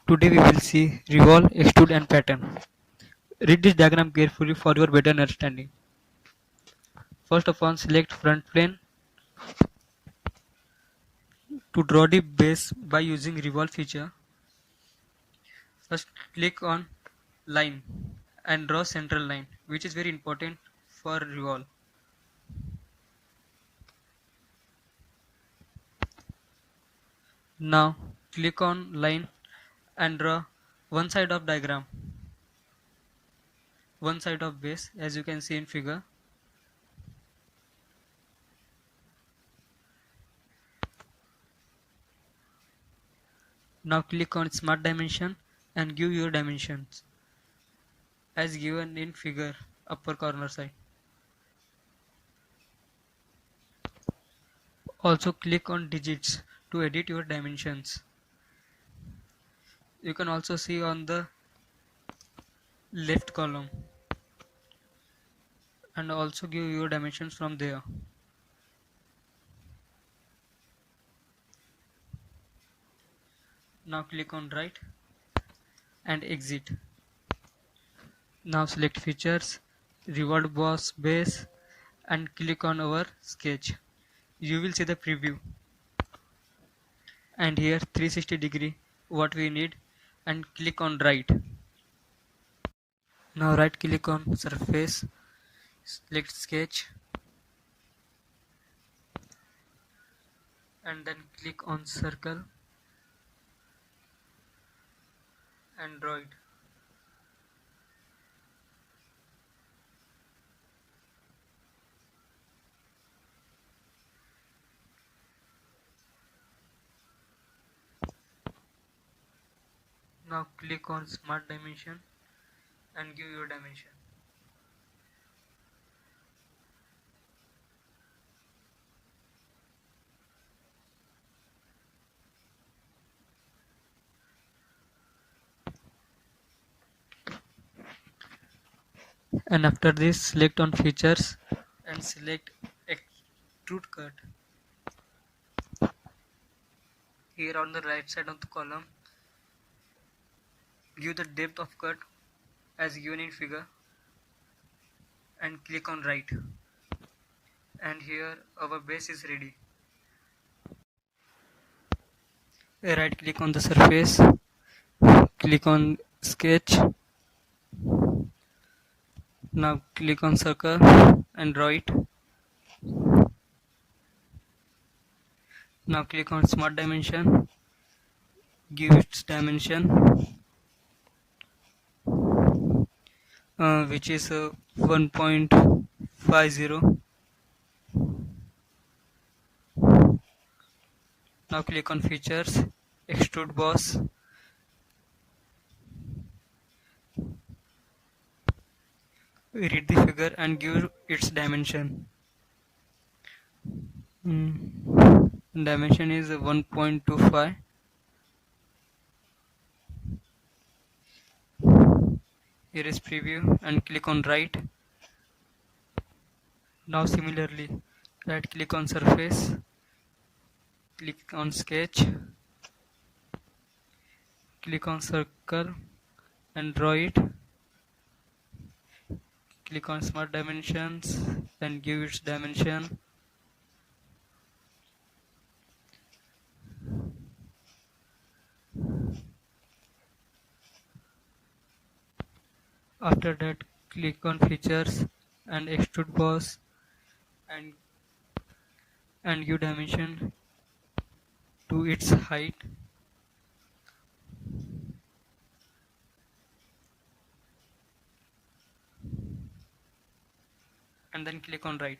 Today we will see revolve, extrude and pattern. Read this diagram carefully for your better understanding. First of all, select front plane to draw the base by using revolve feature. First click on line and draw central line, which is very important for revolve. Now click on line and draw one side of diagram, one side of base, as you can see in figure. Now click on smart dimension and give your dimensions as given in figure upper corner side. Also click on digits to edit your dimensions. You can also see on the left column and also give your dimensions from there. Now click on right and exit. Now select features, revolve boss base and click on our sketch. You will see the preview and here 360 degree what we need and click on right. Now right click on surface, select sketch and then click on circle and draw it. Now click on smart dimension and give your dimension. And after this select on features and select extrude cut. Here on the right side of the column give the depth of cut as given in figure and click on right, and here our base is ready. Right click on the surface, click on sketch, now click on circle and draw it. Now click on smart dimension, give its dimension which is 1.50. Now click on features, extrude boss, read the figure and give its dimension. Dimension is 1.25. Here is preview and click on right. Now similarly right click on surface, click on sketch, click on circle and draw it. Click on smart dimensions and give its dimension. After that click on features and extrude boss and give dimension to its height. And then click on right.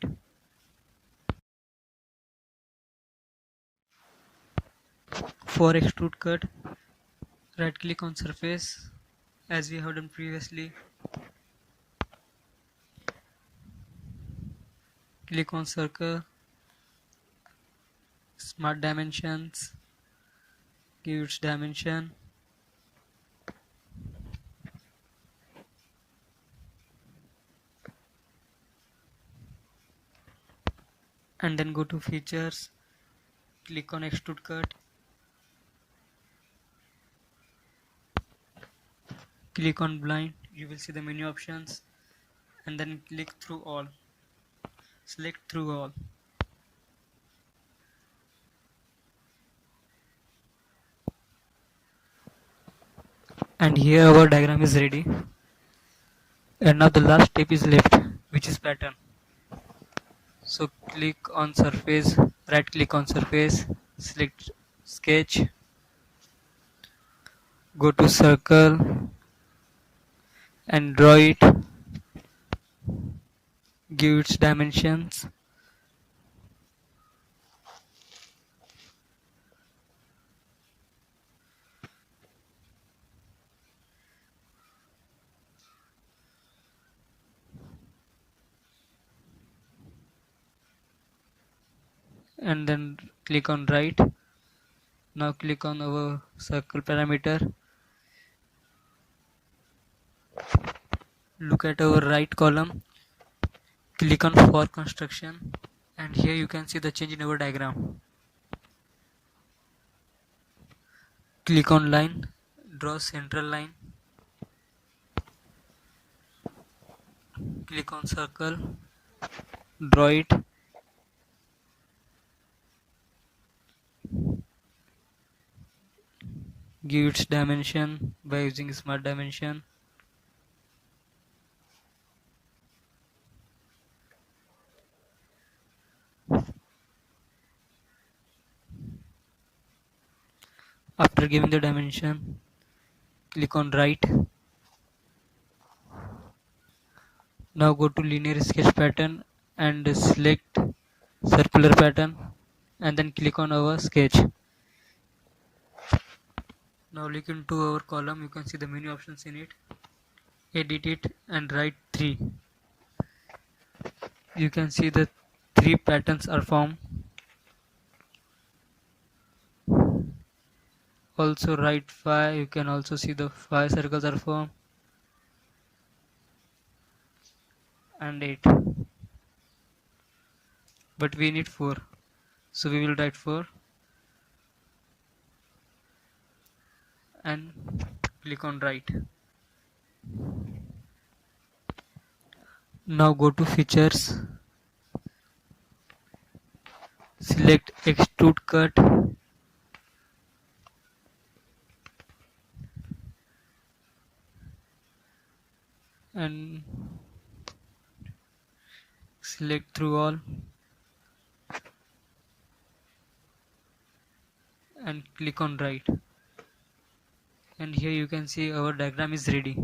For extrude cut, right click on surface as we have done previously. Click on circle, smart dimensions, give its dimension. And then go to features, click on extrude cut click on blind, you will see the menu options, and then click through all. Select through all. And here our diagram is ready. And now the last step is left, which is pattern. So click on surface, right click on surface, select sketch, go to circle and draw it, give its dimensions, and then click on right. Now click on our circle parameter, look at our right column, click on for construction, and here you can see the change in our diagram. Click on line, draw central line, click on circle, draw it, give its dimension by using smart dimension, after giving the dimension click on right. Now go to linear sketch pattern and select circular pattern, and then click on our sketch. Now look into our column, you can see the menu options in it. Edit it and write 3. You can see the 3 patterns are formed. Also write 5, you can also see the 5 circles are formed, and 8. But we need 4. So we will write 4 and click on right. Now go to features, select extrude cut, and select through all, and click on right. And here you can see our diagram is ready.